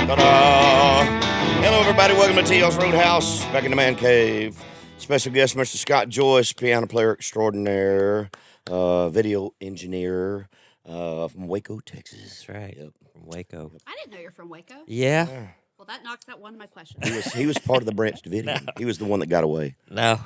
Ta-da! Hello, everybody. Welcome to T.L.'s Roadhouse, back in the man cave. Special guest, Mr. Scott Joyce, piano player extraordinaire, video engineer from Waco, Texas. That's right. Yep. From Waco. I didn't know you're from Waco. Yeah. Well, that knocks out one of my questions. He was part of the Branch Davidian. No. He was the one that got away. No.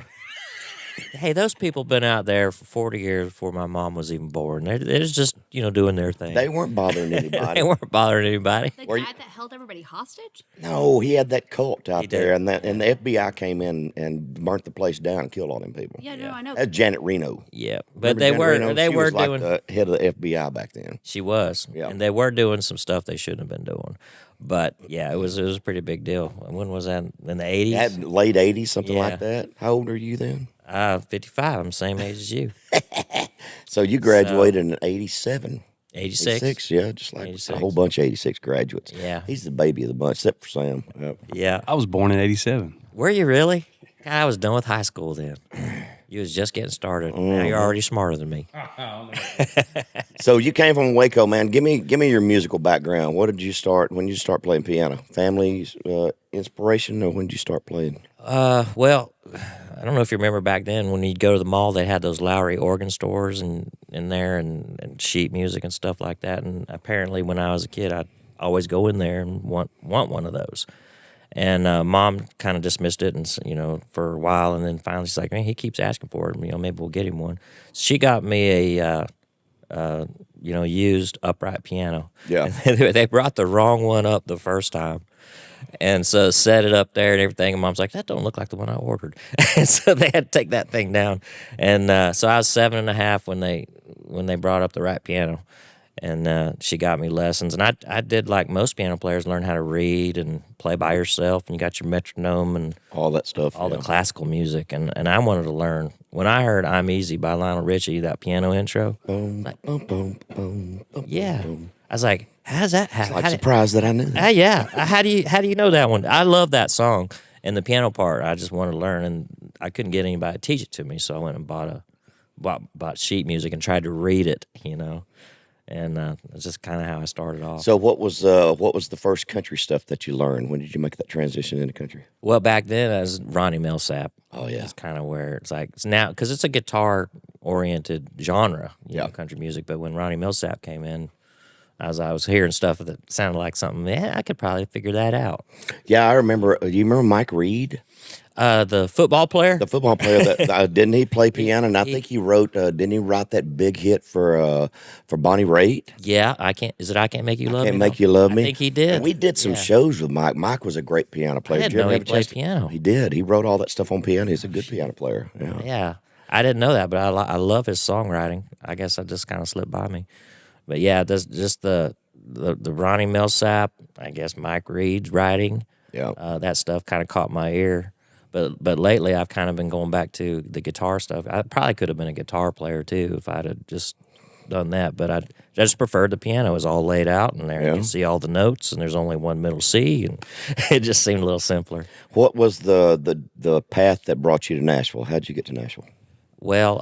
Hey, those people been out there for 40 years before my mom was even born. They're just, doing their thing. They weren't bothering anybody. They weren't bothering anybody. The guy that held everybody hostage? No, he had that cult out there, and the FBI came in and burnt the place down and killed all them people. Yeah, no, I know. That's Janet Reno. Yeah, but Remember they She were was like doing the head of the FBI back then. She was. Yeah. And they were doing some stuff they shouldn't have been doing. But yeah, it was a pretty big deal. When was that? In the 80s? Late 80s, something like that. How old are you then? 55. I'm the same age as you. So you graduated in 87. 86. Yeah, just like 86. a whole bunch of 86 graduates. Yeah. He's the baby of the bunch, except for Sam. Yep. Yeah. I was born in 87. Were you really? God, I was done with high school then. You was just getting started. Now you're already smarter than me. So you came from Waco, man. Give me your musical background. What did you start? When did you start playing piano? Family inspiration, or when did you start playing? Well, I don't know if you remember back then when you'd go to the mall, they had those Lowry organ stores in there and sheet music and stuff like that. And apparently, when I was a kid, I'd always go in there and want one of those. And Mom kind of dismissed it, and for a while, and then finally she's like, "Man, he keeps asking for it. Maybe we'll get him one." She got me a used upright piano. Yeah. They brought the wrong one up the first time. And so set it up there and everything. And Mom's like, that don't look like the one I ordered. And so they had to take that thing down. And so I was 7.5 when they brought up the right piano. And she got me lessons. And I did like most piano players, learn how to read and play by yourself. And you got your metronome and all that stuff. All the classical music. And I wanted to learn. When I heard I'm Easy by Lionel Richie, that piano intro, yeah. I was like, how's that happen? Like surprised that I knew that. Yeah. How do you know that one? I love that song. And the piano part, I just wanted to learn. And I couldn't get anybody to teach it to me. So I went and bought sheet music and tried to read it, And that's just kind of how I started off. So what was the first country stuff that you learned? When did you make that transition into country? Well, back then, I was Ronnie Millsap. Oh, yeah. It's kind of where it's like, it's now, because it's a guitar-oriented genre, country music. But when Ronnie Millsap came in, I was hearing stuff that sounded like something, I could probably figure that out. Yeah, I remember. Do you remember Mike Reed? The football player? The football player that didn't he play piano? And I think he wrote. Didn't he write that big hit for Bonnie Raitt? Yeah, I can't make you love me. Can't make you love me. I think he did. And we did some shows with Mike. Mike was a great piano player. I didn't know he played piano. He did. He wrote all that stuff on piano. He's a good piano player. Yeah. Yeah, I didn't know that, but I love his songwriting. I guess I just kind of slipped by me. But yeah, just the Ronnie Millsap, I guess Mike Reed's writing. Yeah. That stuff kind of caught my ear. But lately, I've kind of been going back to the guitar stuff. I probably could have been a guitar player, too, if I'd have just done that. But I just preferred the piano. It was all laid out in there. You can see all the notes, and there's only one middle C, and it just seemed a little simpler. What was the path that brought you to Nashville? How'd you get to Nashville? Well,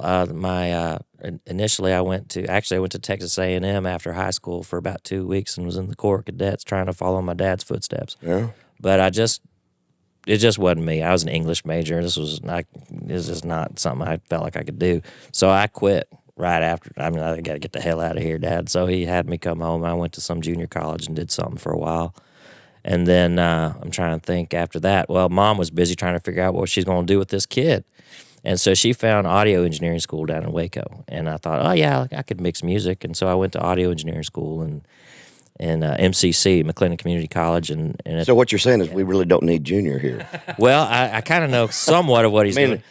initially I went to Texas A&M after high school for about 2 weeks and was in the Corps of Cadets trying to follow my dad's footsteps. Yeah. But it just wasn't me. I was an English major. This was just not something I felt like I could do. So I quit right after. I got to get the hell out of here, Dad. So he had me come home. I went to some junior college and did something for a while. And then I'm trying to think after that. Well, Mom was busy trying to figure out what she's going to do with this kid. And so she found audio engineering school down in Waco. And I thought, oh, yeah, I could mix music. And so I went to audio engineering school and MCC, McLennan Community College. So what you're saying is we really don't need Junior here. Well, I kind of know somewhat of what he's doing.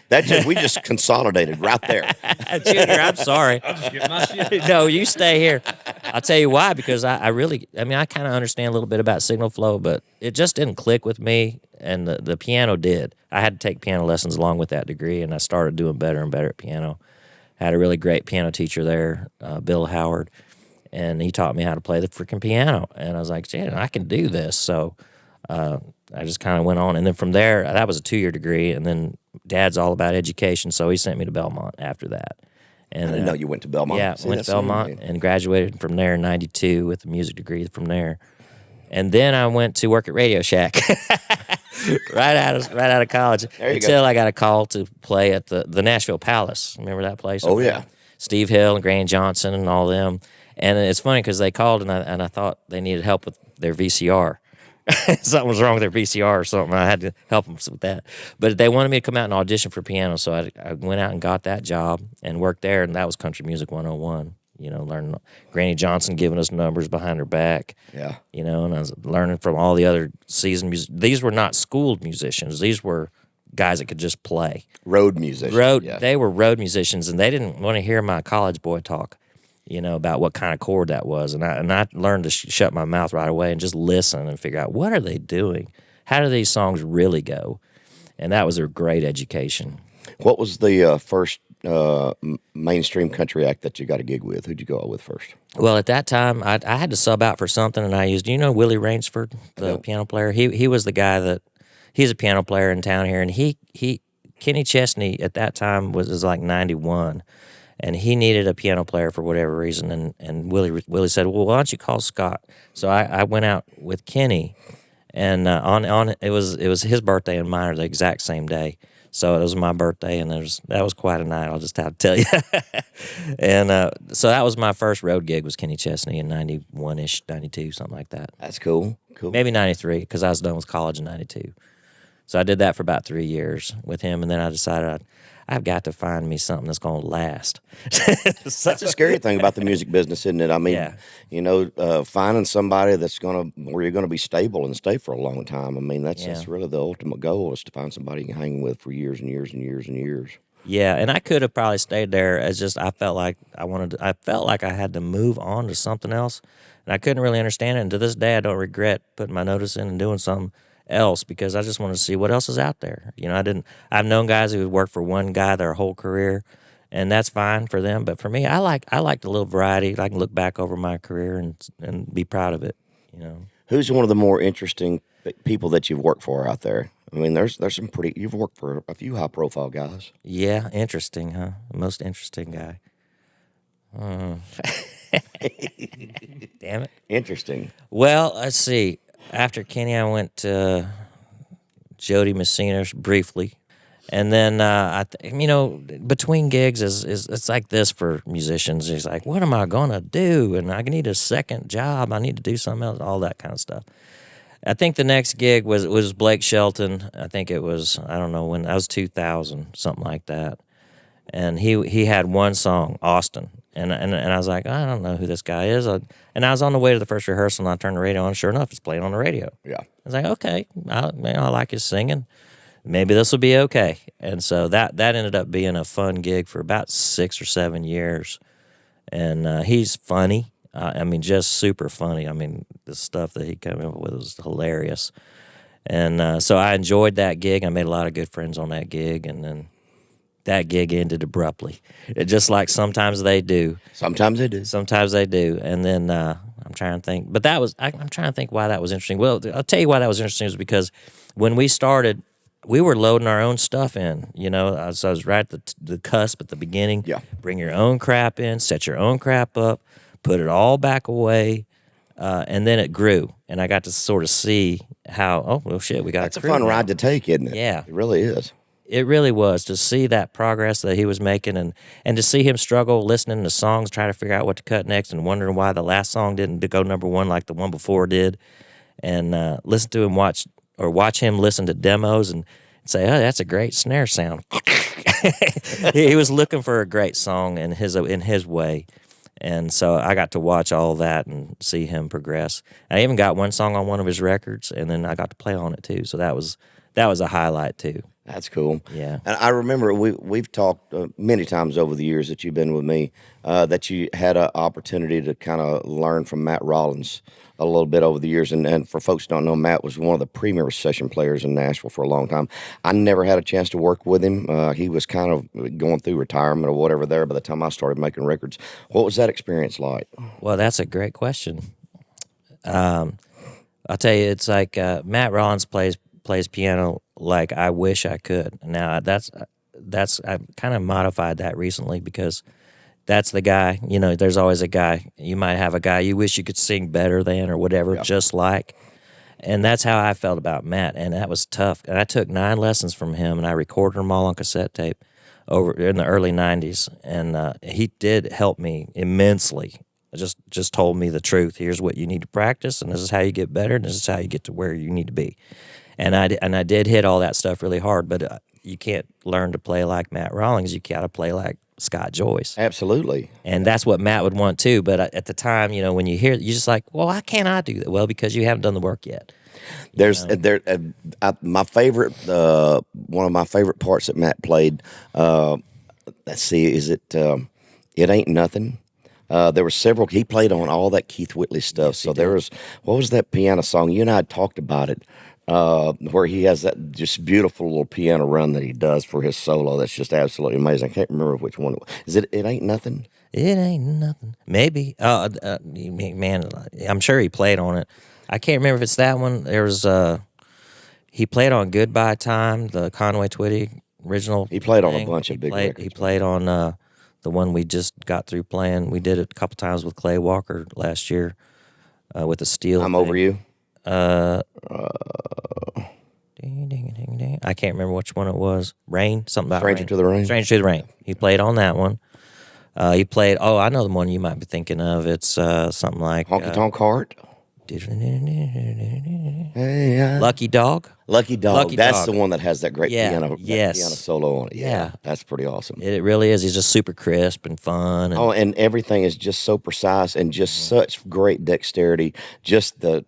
We just consolidated right there. Junior, I'm sorry. I'll just get my shit. No, you stay here. I'll tell you why, because I kind of understand a little bit about signal flow, but it just didn't click with me, and the piano did. I had to take piano lessons along with that degree, and I started doing better and better at piano. Had a really great piano teacher there, Bill Howard, and he taught me how to play the freaking piano. And I was like, yeah, I can do this. So I just kind of went on. And then from there, that was a 2-year degree, and then Dad's all about education, so he sent me to Belmont after that. And I didn't know you went to Belmont. Yeah, See, went that's to Belmont amazing. and graduated from there in '92 with a music degree from there. And then I went to work at Radio Shack right out of college There you until go. I got a call to play at the Nashville Palace. Remember that place? Oh, over there? yeah. Steve Hill and Granny Johnson and all them. And it's funny because they called and I thought they needed help with their VCR. Something was wrong with their VCR or something. I had to help them with that. But they wanted me to come out and audition for piano, so I went out and got that job and worked there, and that was Country Music 101. Learning Granny Johnson giving us numbers behind her back. Yeah. And I was learning from all the other seasoned musicians. These were not schooled musicians. These were guys that could just play. Road musician. Yeah. They were road musicians, and they didn't want to hear my college boy talk, about what kind of chord that was. And I learned to shut my mouth right away and just listen and figure out, what are they doing? How do these songs really go? And that was a great education. What was the first mainstream country act that you got a gig with? Who'd you go out with first? Well, at that time, I had to sub out for something, and I used, Willie Rainsford, the piano player? He was the guy he's a piano player in town here, and Kenny Chesney at that time was like 91, and he needed a piano player for whatever reason, and Willie said, well, why don't you call Scott? So I went out with Kenny, and it was his birthday and mine are the exact same day. So it was my birthday, and that was quite a night, I'll just have to tell you. And so that was my first road gig, was Kenny Chesney in 91-ish, 92, something like that. That's cool. Cool. Maybe 93, because I was done with college in 92. So I did that for about 3 years with him, and then I decided I've got to find me something that's going to last. That's a scary thing about the music business, isn't it? I mean, finding somebody where you're going to be stable and stay for a long time. I mean, that's really the ultimate goal, is to find somebody you can hang with for years and years and years and years. Yeah, and I could have probably stayed there. As just I felt like I felt like I had to move on to something else, and I couldn't really understand it. And to this day, I don't regret putting my notice in and doing something else, because I just wanted to see what else is out there. I've known guys who worked for one guy their whole career, and that's fine for them. But for me, I like a little variety. I can look back over my career and be proud of it. Who's one of the more interesting people that you've worked for out there? I mean, there's some you've worked for a few high profile guys. Yeah, interesting, huh? Most interesting guy. Damn it. Interesting. Well, let's see. After Kenny, I went to Jody Messina briefly, and then between gigs is it's like this for musicians. It's like, what am I gonna do? And I need a second job. I need to do something else. All that kind of stuff. I think the next gig was Blake Shelton. I think it was, I don't know when, that was 2000, something like that. And he had one song, Austin. And I was like, I don't know who this guy is. And I was on the way to the first rehearsal, and I turned the radio on. Sure enough, it's playing on the radio. Yeah. I was like, okay, I like his singing. Maybe this will be okay. And so that ended up being a fun gig for about 6 or 7 years. And he's funny. Just super funny. I mean, the stuff that he came up with was hilarious. And so I enjoyed that gig. I made a lot of good friends on that gig, and then that gig ended abruptly. Just like sometimes they do. Sometimes they do. Sometimes they do. And then I'm trying to think. But I'm trying to think why that was interesting. Well, I'll tell you why that was interesting, was because when we started, we were loading our own stuff in. So I was right at the cusp at the beginning. Yeah. Bring your own crap in, set your own crap up, put it all back away, and then it grew. And I got to sort of see how, oh, well, shit, we got That's a crew fun now. ride to take, isn't it? Yeah. It really is. It really was, to see that progress that he was making, and to see him struggle listening to songs, try to figure out what to cut next, and wondering why the last song didn't go number one like the one before did, and listen to him watch him listen to demos and say, oh, that's a great snare sound. He was looking for a great song in his way. And so I got to watch all that and see him progress. I even got one song on one of his records, and then I got to play on it too. So that was a highlight too. That's cool. Yeah. And I remember we've talked many times over the years that you've been with me, that you had an opportunity to kind of learn from Matt Rollins a little bit over the years. And for folks who don't know, Matt was one of the premier session players in Nashville for a long time. I never had a chance to work with him. He was kind of going through retirement or whatever there by the time I started making records. What was that experience like? Well, that's a great question. I'll tell you, it's like Matt Rollins plays piano like I wish I could. Now, that's I kind of modified that recently, because that's the guy. You know, there's always a guy. You might have a guy you wish you could sing better than or whatever, just like. And that's how I felt about Matt, and that was tough. And I took 9 lessons from him, and I recorded them all on cassette tape over in the early '90s. And he did help me immensely. Just told me the truth. Here's what you need to practice, and this is how you get better, and this is how you get to where you need to be. And I did hit all that stuff really hard, but you can't learn to play like Matt Rawlings. You got to play like Scott Joyce. Absolutely. And that's what Matt would want too. But at the time, you know, when you hear it, you're just like, well, why can't I do that? Well, because you haven't done the work yet. My favorite, one of my favorite parts that Matt played, let's see, is it Ain't Nothing? There were several, he played on all that Keith Whitley stuff. Yes, so there was, what was that piano song? You and I had talked about it. Where he has that just beautiful little piano run that he does for his solo. That's just absolutely amazing. I can't remember which one it was. Is it Ain't Nothing? It ain't nothing. Maybe. Man, I'm sure he played on it. I can't remember if it's that one. There's he played on Goodbye Time, the Conway Twitty original. He played on a thing. bunch of big records. He played on the one we just got through playing. We did it a couple times with Clay Walker last year with the steel. I'm Over You. Ding, ding, ding, ding. I can't remember which one it was. Rain, something about Stranger rain. to the Rain. Stranger to the Rain. He played on that one. He played. Oh, I know the one you might be thinking of. It's something like Honky Tonk Heart. Lucky Dog. Lucky Dog. Lucky That's Dog. the one that has that great piano Yes. solo on it. Yeah. That's pretty awesome. It really is. He's just super crisp and fun. And, And everything is just so precise and just such great dexterity. Just the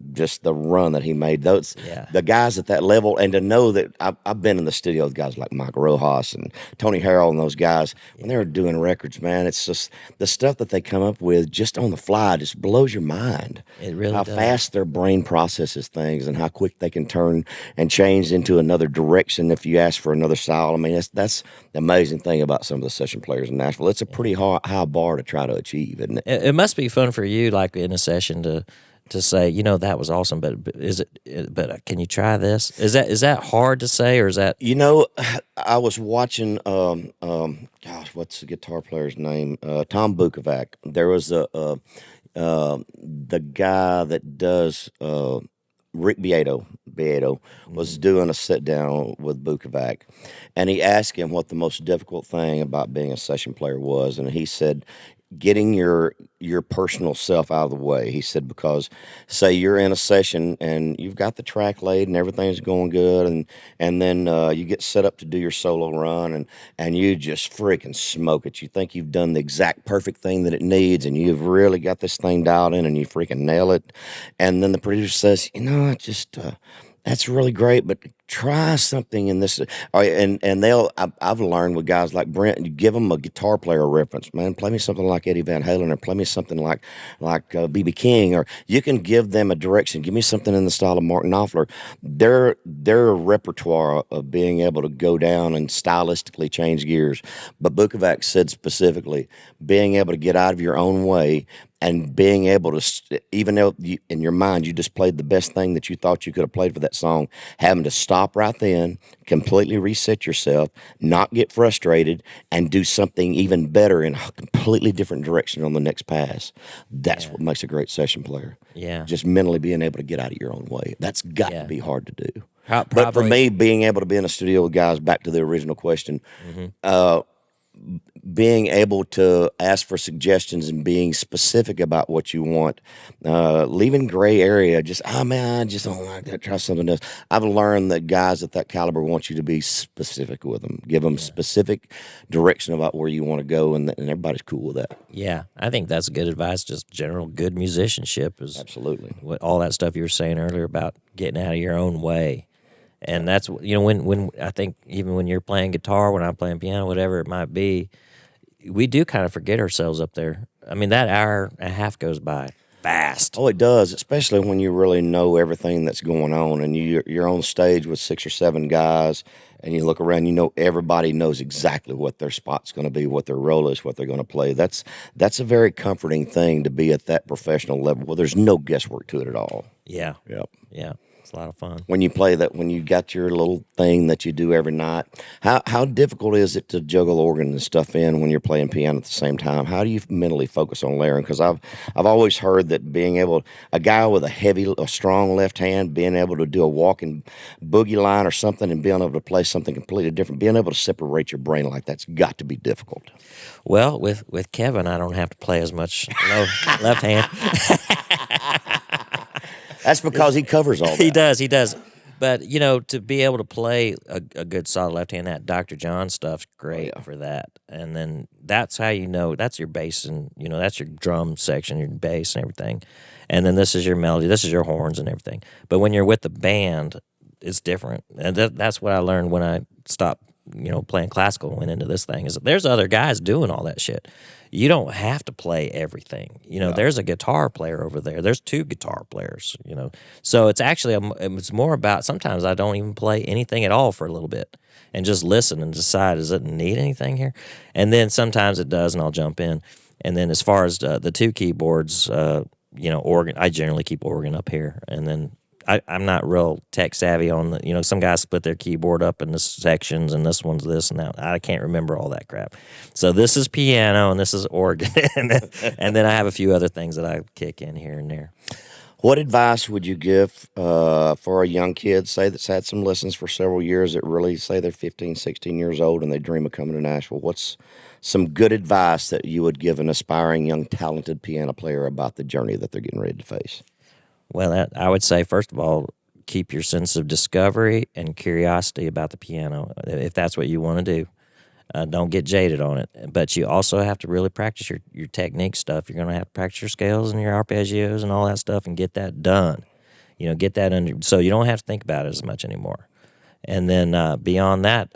run that he made. Those the guys at that level, and to know that I've been in the studio with guys like Mike Rojas and Tony Harrell and those guys when they were doing records. Man, it's just the stuff that they come up with just on the fly just blows your mind. It really how does. fast their brain processes things and how quick they can turn and change into another direction if you ask for another style. I mean, that's the amazing thing about some of the session players in Nashville. It's a pretty high bar to try to achieve, isn't it? It must be fun for you, like in a session, to say, you know, that was awesome, but is it? But can you try this? Is that hard to say, or is that? You know, I was watching. Gosh, what's the guitar player's name? Tom Bukovac. There was the guy that does. Rick Beato was doing a sit down with Bukovac, and he asked him what the most difficult thing about being a session player was, and he said, getting your personal self out of the way. He said, because say you're in a session and you've got the track laid and everything's going good, and then you get set up to do your solo run and you just freaking smoke it. You think you've done the exact perfect thing that it needs, and you've really got this thing dialed in and you freaking nail it. And then the producer says, you know, it just that's really great, but try something in this. And I've learned with guys like Brent, you give them a guitar player reference, man. Play me something like Eddie Van Halen, or play me something like B.B. King, or you can give them a direction. Give me something in the style of Martin Knopfler. Their repertoire of being able to go down and stylistically change gears. But Bukovac said specifically, being able to get out of your own way and being able to, even though in your mind you just played the best thing that you thought you could have played for that song, having to stop right then, completely reset yourself, not get frustrated, and do something even better in a completely different direction on the next pass. That's what makes a great session player. Yeah. Just mentally being able to get out of your own way. That's got to be hard to do. Probably, but for me, being able to be in a studio with guys, back to the original question, being able to ask for suggestions and being specific about what you want, leaving gray area, just, man, I just don't like that, try something else. I've learned that guys at that caliber want you to be specific with them, give them specific direction about where you want to go, and everybody's cool with that. Yeah, I think that's good advice. Just general good musicianship is absolutely what all that stuff you were saying earlier about getting out of your own way. And that's, you know, when I think even when you're playing guitar, when I'm playing piano, whatever it might be, we do kind of forget ourselves up there. I mean, that hour and a half goes by fast. Oh, it does, especially when you really know everything that's going on, and you're on stage with 6 or 7 guys, and you look around, you know everybody knows exactly what their spot's going to be, what their role is, what they're going to play. That's a very comforting thing to be at that professional level where there's no guesswork to it at all. Yeah. Yep. Yeah. It's a lot of fun. When you play that, when you got your little thing that you do every night, how difficult is it to juggle organ and stuff in when you're playing piano at the same time? How do you mentally focus on layering? Because I've always heard that being able, a guy with a strong left hand, being able to do a walking boogie line or something and being able to play something completely different, being able to separate your brain like that's got to be difficult. Well, with Kevin, I don't have to play as much left hand. That's because he covers all that. He does. But, to be able to play a good solid left hand, that Dr. John stuff's great for that. And then that's how that's your bass and, that's your drum section, your bass and everything. And then this is your melody, this is your horns and everything. But when you're with the band, it's different. And that's what I learned when I stopped, playing classical and went into this thing, is that there's other guys doing all that shit. You don't have to play everything. There's a guitar player over there. There's two guitar players, So it's actually, it's more about, sometimes I don't even play anything at all for a little bit and just listen and decide, does it need anything here? And then sometimes it does, and I'll jump in. And then as far as the two keyboards, organ, I generally keep organ up here. And then I'm not real tech savvy on the, some guys split their keyboard up into sections and this one's this and that. I can't remember all that crap. So this is piano and this is organ. and then I have a few other things that I kick in here and there. What advice would you give for a young kid, say, that's had some lessons for several years, that really, say they're 15, 16 years old and they dream of coming to Nashville? What's some good advice that you would give an aspiring young talented piano player about the journey that they're getting ready to face? Well, I would say, first of all, keep your sense of discovery and curiosity about the piano, if that's what you want to do. Don't get jaded on it. But you also have to really practice your technique stuff. You're going to have to practice your scales and your arpeggios and all that stuff and get that done. Get that under, so you don't have to think about it as much anymore. And then beyond that,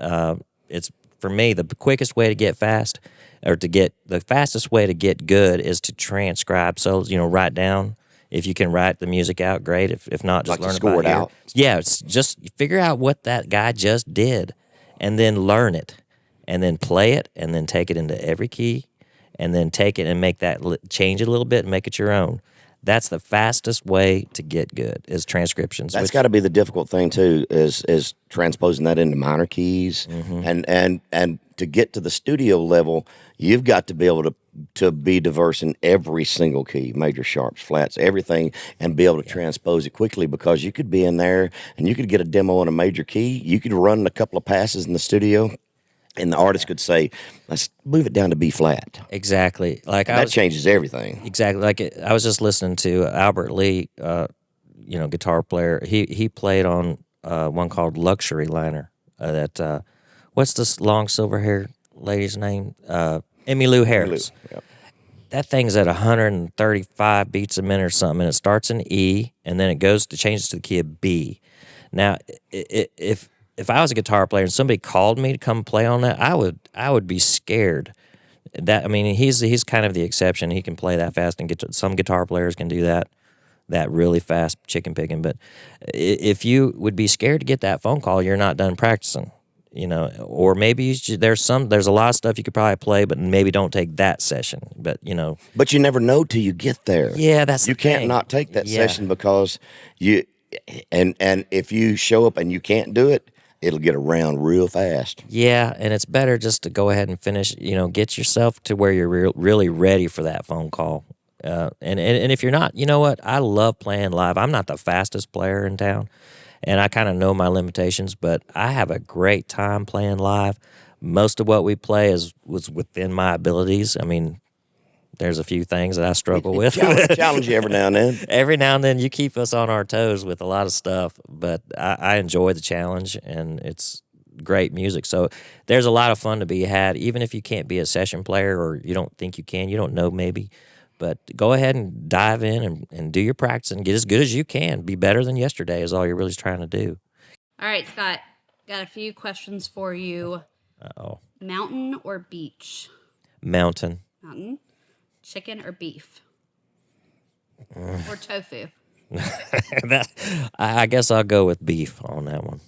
it's, for me, the quickest way to get fast, or the fastest way to get good is to transcribe. So, write down. If you can write the music out, great. If not, just learn score it out. Yeah, it's just figure out what that guy just did, and then learn it, and then play it, and then take it into every key, and then take it and make that change it a little bit and make it your own. That's the fastest way to get good, is transcriptions. That's got to be the difficult thing too, is transposing that into minor keys, and to get to the studio level, you've got to be able to be diverse in every single key, major, sharps, flats, everything, and be able to transpose it quickly, because you could be in there and you could get a demo in a major key. You could run a couple of passes in the studio, and the artist could say, let's move it down to B flat. Exactly. That changes everything. Exactly. I was just listening to Albert Lee, guitar player. He played on one called Luxury Liner. What's this long silver hair lady's name? Emmylou Harris. Yep. That thing's at 135 beats a minute or something, and it starts in E, and then changes to the key of B. Now, if I was a guitar player and somebody called me to come play on that, I would be scared. He's kind of the exception. He can play that fast, and some guitar players can do that really fast, chicken picking. But if you would be scared to get that phone call, you're not done practicing. Or maybe there's a lot of stuff you could probably play, but maybe don't take that session. But But you never know till you get there. Yeah, that's you the can't thing. not take that session, because you and if you show up and you can't do it, it'll get around real fast. Yeah, and it's better just to go ahead and finish. Get yourself to where you're really ready for that phone call. And if you're not, you know what? I love playing live. I'm not the fastest player in town, and I kind of know my limitations, but I have a great time playing live. Most of what we play was within my abilities. There's a few things that I struggle with. Challenge you every now and then. Every now and then you keep us on our toes with a lot of stuff, but I enjoy the challenge, and it's great music. So there's a lot of fun to be had, even if you can't be a session player, or you don't think you can, you don't know maybe. But go ahead and dive in and do your practice and get as good as you can. Be better than yesterday is all you're really trying to do. All right, Scott, got a few questions for you. Uh-oh. Mountain or beach? Mountain. Mountain. Chicken or beef? Or tofu? I guess I'll go with beef on that one.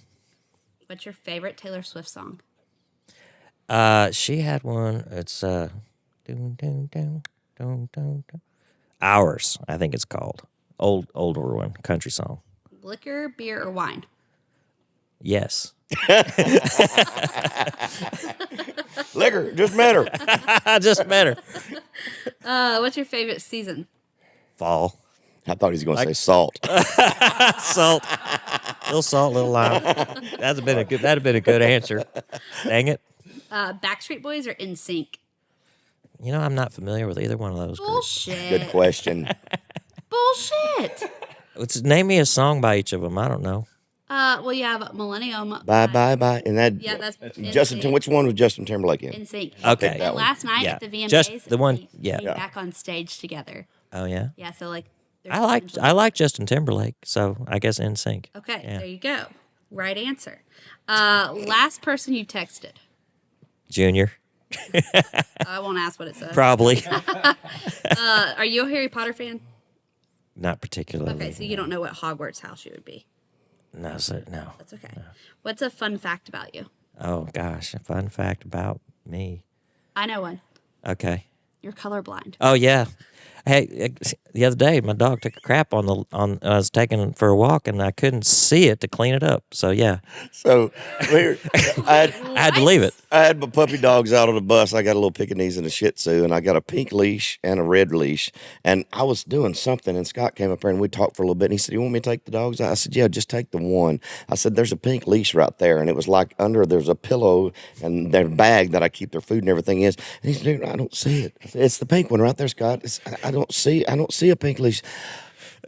What's your favorite Taylor Swift song? She had one. It's Hours, I think it's called. Older one, country song. Liquor, beer, or wine? Yes. Liquor, just met her. I just met her. What's your favorite season? Fall. I thought he was going to say salt. Salt. Little salt, little lime. That'd have been a good answer. Dang it. Backstreet Boys or NSYNC? You know, I'm not familiar with either one of those groups. Bullshit. Good question. Bullshit. Name me a song by each of them. I don't know. Well, you have Millennium. Bye, bye, bye. And that, Yeah, that's Justin, NSYNC. which one was Justin Timberlake in? NSYNC. Okay. And last night Yeah. at the VMAs, Just the one- they yeah. came Yeah. back on stage together. Oh yeah. Yeah, so like. I like Justin Timberlake, so I guess NSYNC. Okay, Yeah. there you go. Right answer. Last person you texted. Junior, I won't ask what it says. probably. Are you a Harry Potter fan? Not particularly. Okay, so you don't know what Hogwarts house you would be. No, sir, no. That's okay. What's a fun fact about you? Oh gosh, a fun fact about me. I know one. Okay. You're colorblind. Oh yeah. Hey, the other day my dog took a crap on I was taking for a walk and I couldn't see it to clean it up. So yeah, So I I had to leave it. had my puppy dogs out on the bus. I got a little Pekingese and a Shih Tzu, and I got a pink leash and a red leash. And I was doing something, and Scott came up there and we talked for a little bit. And he said, "You want me to take the dogs out?" I said, "Yeah, just take the one." I said, "There's a pink leash right there," and it was like there's a pillow and their bag that I keep their food and everything is. And he said, "Dude, I don't see it." I said, "It's the pink one right there, Scott. I don't see a pink leash."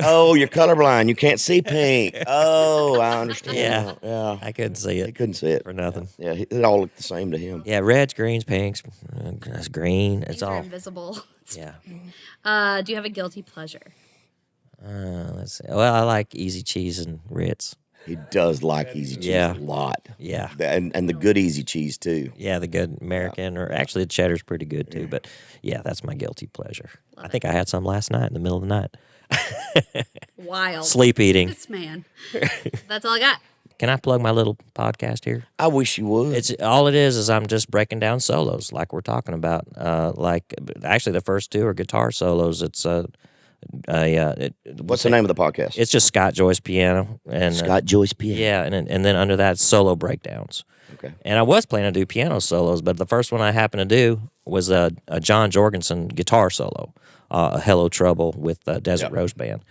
Oh, you're colorblind. You can't see pink. Oh, I understand. Yeah. Yeah. I couldn't see He it couldn't see it. for nothing. Yeah, it all looked the same to him. Yeah, reds, greens, pinks, that's green. It's Things are all. invisible. Yeah. Do you have a guilty pleasure? Let's see. Well, I like easy cheese and Ritz. He does like easy cheese Yeah. a lot. Yeah. And the good easy cheese too. Yeah, the good American, or actually the cheddar's pretty good too. But yeah, that's my guilty pleasure. I think I had some last night in the middle of the night. Wild. Sleep eating. This man. That's all I got. Can I plug my little podcast here? I wish you would. It's all it is I'm just breaking down solos like we're talking about. Actually the first two are guitar solos. It's What's the name of the podcast? It's just Scott Joyce piano and Scott Joyce piano. yeah, and then under that solo breakdowns. Okay. And I was planning to do piano solos, but the first one I happened to do was a John Jorgensen guitar solo, Hello Trouble with Desert Rose Band.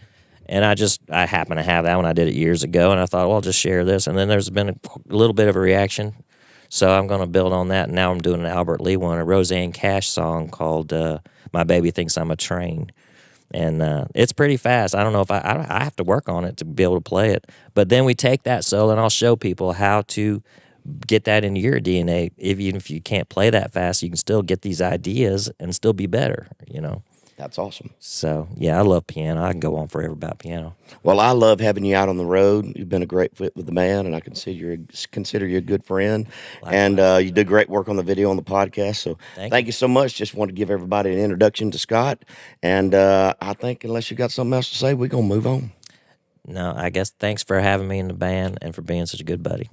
And I happened to have that one. I did it years ago, and I thought, well, I'll just share this. And then there's been a little bit of a reaction, so I'm going to build on that. And now I'm doing an Albert Lee one, a Roseanne Cash song called My Baby Thinks I'm a Train. And it's pretty fast. I don't know if I have to work on it to be able to play it. But then we take that solo, and I'll show people how to get that into your DNA. Even if you can't play that fast, you can still get these ideas and still be better, you know. That's awesome. So, yeah, I love piano. I can go on forever about piano. Well, I love having you out on the road. You've been a great fit with the band, and I consider you a good friend. And you did great work on the video on the podcast. So thank you so much. Just want to give everybody an introduction to Scott. And I think unless you got something else to say, we're going to move on. No, I guess thanks for having me in the band and for being such a good buddy.